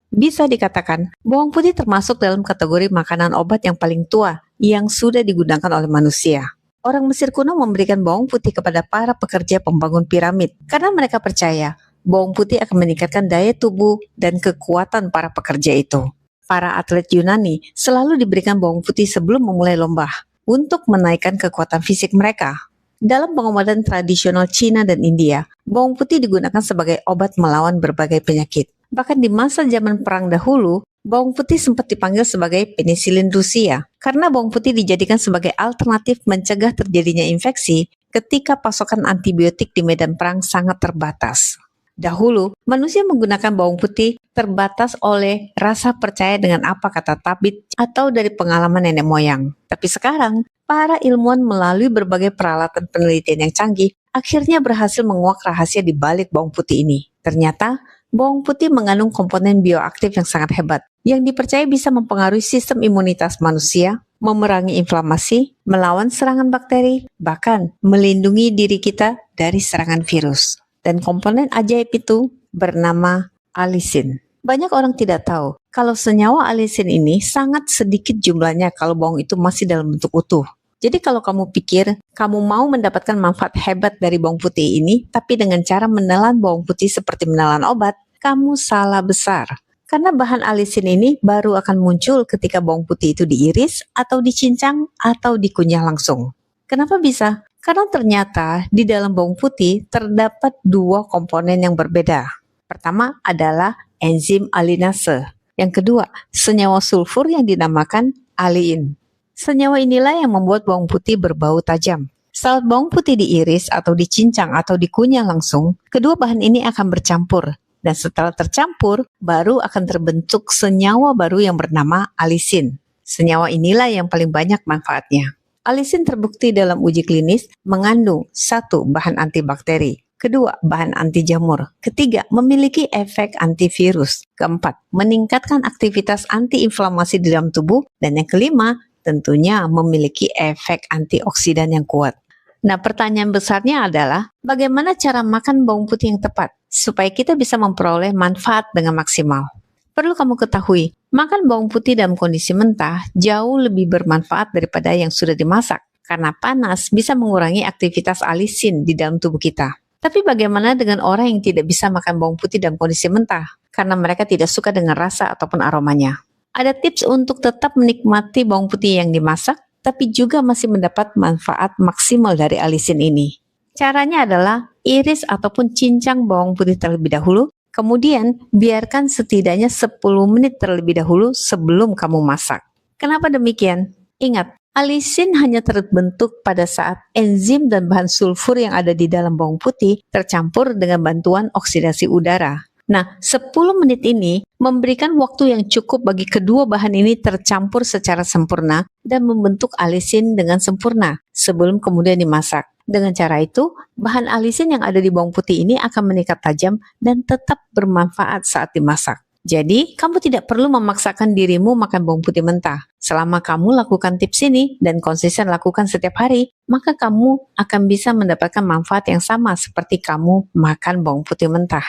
Bisa dikatakan, bawang putih termasuk dalam kategori makanan obat yang paling tua yang sudah digunakan oleh manusia. Orang Mesir kuno memberikan bawang putih kepada para pekerja pembangun piramid karena mereka percaya bawang putih akan meningkatkan daya tubuh dan kekuatan para pekerja itu. Para atlet Yunani selalu diberikan bawang putih sebelum memulai lomba untuk menaikkan kekuatan fisik mereka. Dalam pengobatan tradisional Cina dan India, bawang putih digunakan sebagai obat melawan berbagai penyakit. Bahkan di masa zaman perang dahulu, bawang putih sempat dipanggil sebagai penisilin Rusia karena bawang putih dijadikan sebagai alternatif mencegah terjadinya infeksi ketika pasokan antibiotik di medan perang sangat terbatas. Dahulu, manusia menggunakan bawang putih terbatas oleh rasa percaya dengan apa kata tabib atau dari pengalaman nenek moyang. Tapi sekarang, para ilmuwan melalui berbagai peralatan penelitian yang canggih akhirnya berhasil menguak rahasia di balik bawang putih ini. Ternyata, bawang putih mengandung komponen bioaktif yang sangat hebat, yang dipercaya bisa mempengaruhi sistem imunitas manusia, memerangi inflamasi, melawan serangan bakteri, bahkan melindungi diri kita dari serangan virus. Dan komponen ajaib itu bernama alisin. Banyak orang tidak tahu kalau senyawa alisin ini sangat sedikit jumlahnya kalau bawang itu masih dalam bentuk utuh. Jadi kalau kamu pikir kamu mau mendapatkan manfaat hebat dari bawang putih ini, tapi dengan cara menelan bawang putih seperti menelan obat, kamu salah besar. Karena bahan alisin ini baru akan muncul ketika bawang putih itu diiris atau dicincang atau dikunyah langsung. Kenapa bisa? Karena ternyata di dalam bawang putih terdapat dua komponen yang berbeda. Pertama adalah enzim alinase. Yang kedua, senyawa sulfur yang dinamakan aliin. Senyawa inilah yang membuat bawang putih berbau tajam. Saat bawang putih diiris atau dicincang atau dikunyah langsung, kedua bahan ini akan bercampur. Dan setelah tercampur, baru akan terbentuk senyawa baru yang bernama alisin. Senyawa inilah yang paling banyak manfaatnya. Alisin terbukti dalam uji klinis mengandung 1. Bahan antibakteri, 2. Bahan anti jamur, 3. Memiliki efek antivirus, 4. Meningkatkan aktivitas antiinflamasi di dalam tubuh, dan yang kelima, tentunya memiliki efek antioksidan yang kuat. Nah, pertanyaan besarnya adalah bagaimana cara makan bawang putih yang tepat supaya kita bisa memperoleh manfaat dengan maksimal. Perlu kamu ketahui, makan bawang putih dalam kondisi mentah jauh lebih bermanfaat daripada yang sudah dimasak, karena panas bisa mengurangi aktivitas alisin di dalam tubuh kita. Tapi bagaimana dengan orang yang tidak bisa makan bawang putih dalam kondisi mentah, karena mereka tidak suka dengan rasa ataupun aromanya? Ada tips untuk tetap menikmati bawang putih yang dimasak, tapi juga masih mendapat manfaat maksimal dari alisin ini. Caranya adalah iris ataupun cincang bawang putih terlebih dahulu, kemudian biarkan setidaknya 10 menit terlebih dahulu sebelum kamu masak. Kenapa demikian? Ingat, alisin hanya terbentuk pada saat enzim dan bahan sulfur yang ada di dalam bawang putih tercampur dengan bantuan oksidasi udara. Nah, 10 menit ini memberikan waktu yang cukup bagi kedua bahan ini tercampur secara sempurna dan membentuk alisin dengan sempurna sebelum kemudian dimasak. Dengan cara itu, bahan alisin yang ada di bawang putih ini akan meningkat tajam dan tetap bermanfaat saat dimasak. Jadi, kamu tidak perlu memaksakan dirimu makan bawang putih mentah. Selama kamu lakukan tips ini dan konsisten lakukan setiap hari, maka kamu akan bisa mendapatkan manfaat yang sama seperti kamu makan bawang putih mentah.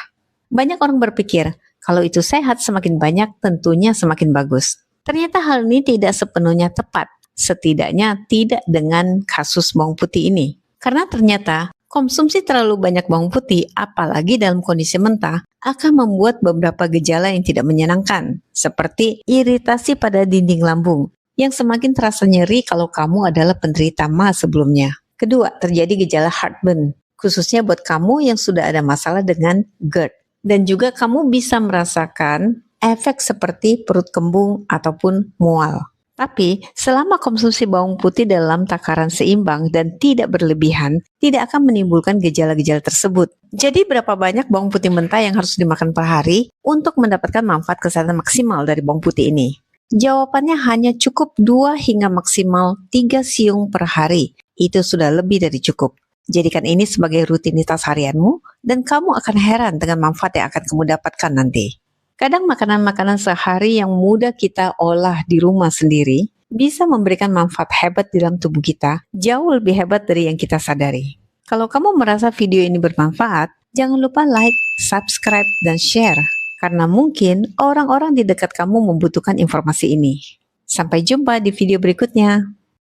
Banyak orang berpikir, kalau itu sehat semakin banyak tentunya semakin bagus. Ternyata hal ini tidak sepenuhnya tepat, setidaknya tidak dengan kasus bawang putih ini. Karena ternyata konsumsi terlalu banyak bawang putih, apalagi dalam kondisi mentah, akan membuat beberapa gejala yang tidak menyenangkan, seperti iritasi pada dinding lambung, yang semakin terasa nyeri kalau kamu adalah penderita MA sebelumnya. Kedua, terjadi gejala heartburn, khususnya buat kamu yang sudah ada masalah dengan GERD. Dan juga kamu bisa merasakan efek seperti perut kembung ataupun mual. Tapi selama konsumsi bawang putih dalam takaran seimbang dan tidak berlebihan, tidak akan menimbulkan gejala-gejala tersebut. Jadi berapa banyak bawang putih mentah yang harus dimakan per hari untuk mendapatkan manfaat kesehatan maksimal dari bawang putih ini? Jawabannya hanya cukup 2 hingga maksimal 3 siung per hari. Itu sudah lebih dari cukup. Jadikan ini sebagai rutinitas harianmu dan kamu akan heran dengan manfaat yang akan kamu dapatkan nanti. Kadang makanan-makanan sehari yang mudah kita olah di rumah sendiri bisa memberikan manfaat hebat di dalam tubuh kita, jauh lebih hebat dari yang kita sadari. Kalau kamu merasa video ini bermanfaat, jangan lupa like, subscribe, dan share. karena mungkin orang-orang di dekat kamu membutuhkan informasi ini. Sampai jumpa di video berikutnya.